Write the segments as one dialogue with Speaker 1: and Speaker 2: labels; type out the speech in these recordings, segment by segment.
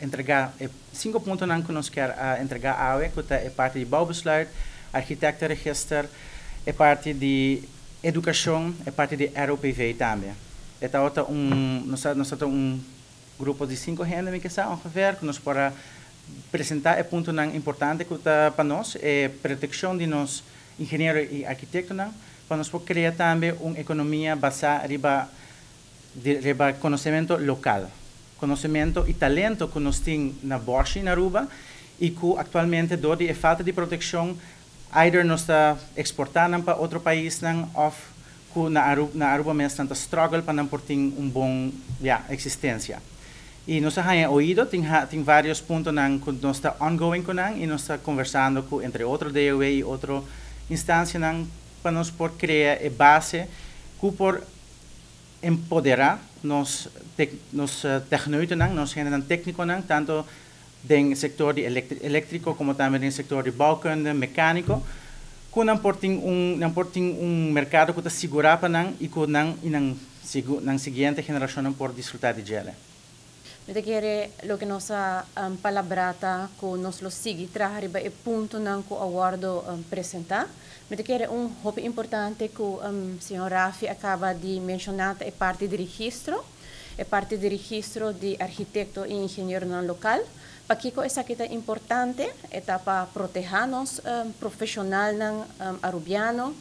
Speaker 1: entregar 5 puntos que nos quer entregar a que é parte de bouwbesluit, arquitectenregister, é parte de educação, é parte de ROPV também. Então, nós temos grupo de 5 gente que está ongeveer, que nos para apresentar ponto importante para nós, é proteção de nós engenheiros e arquitetos, para nós criar também uma economia baseada em conhecimento local, conhecimento e talento que nós temos na Borsi, na Aruba, e que atualmente, devido à falta de proteção, either nós está exportando para outro país, ou que na Aruba mesmo está struggle para não ter uma boa existência. E nós temos ouído, tem vários pontos que nós estamos ongoing e nós estamos conversando com, entre outros DOE e outras instâncias para nós por criar a base que por empoderar nos techneuten, nos género técnico, tanto no sector eléctrico como também no sector de bouwkunde, mecânico, que não tem mercado que está seguro para e que na seguinte geração por desfrutar de ele.
Speaker 2: Mete quiere lo que nos palabrata que nos lo sigue trazer e ponto não que o awardo apresentar. Mete quiere hope importante que o senhor Rafi acaba de mencionar é parte de registro de arquiteto e engenheiro no local. Para que essa que é importante é para proteger-nos profissional arubiano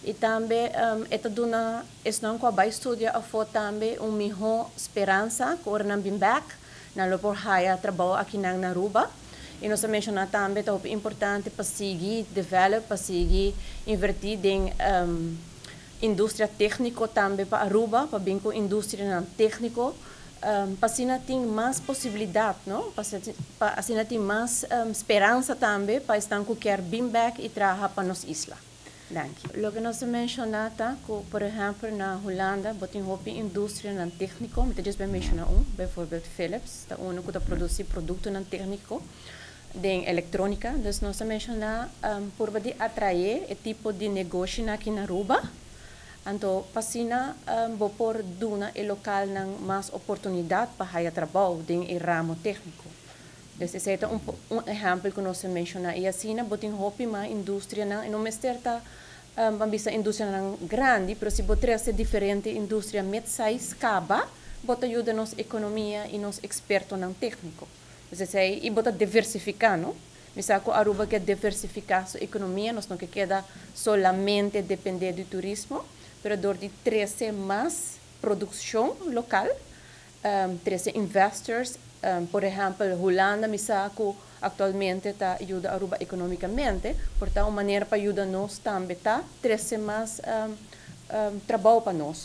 Speaker 2: e também esta duna não que vai estudar a também melhor esperança que ora bem back na lo por haya trabalho aqui na Aruba e nós mencionamos também é importante para seguir develop para seguir investir em indústria técnica também para Aruba para bem com indústria técnica para assim ter mais possibilidade, não? Para assim ter mais esperança também para estar qualquer bem back e trabalhar para nossa isla. Lo que nos mencionata, por exemplo, na Holanda, botem roupa indústria não técnico, muitas vezes mencionar bijvoorbeeld Philips, da que produz produto não técnico, de eletrônica, dus nós mencionar por atrair esse tipo de negócio aqui na Aruba. Então, passina vou por duna e local nang mais oportunidade para trabalho em ramo técnico. Esse é um exemplo que nós mencionamos. E assim, botem roupa uma indústria não é certa uma indústria grande, mas se botar ser diferente indústria mid-size caba, bota ajuda nos economia e nos expertos não técnico. E bota diversificar, não? Misa que Aruba quer diversificar sua economia, nós não queda solamente depender do turismo, mas de trazer mais produção local, trazer investors. Por exemplo, Holanda, misa que atualmente está ajuda a Aruba economicamente, portanto, uma maneira para ajudar nós também, tá? Trazer mais trabalho para nós.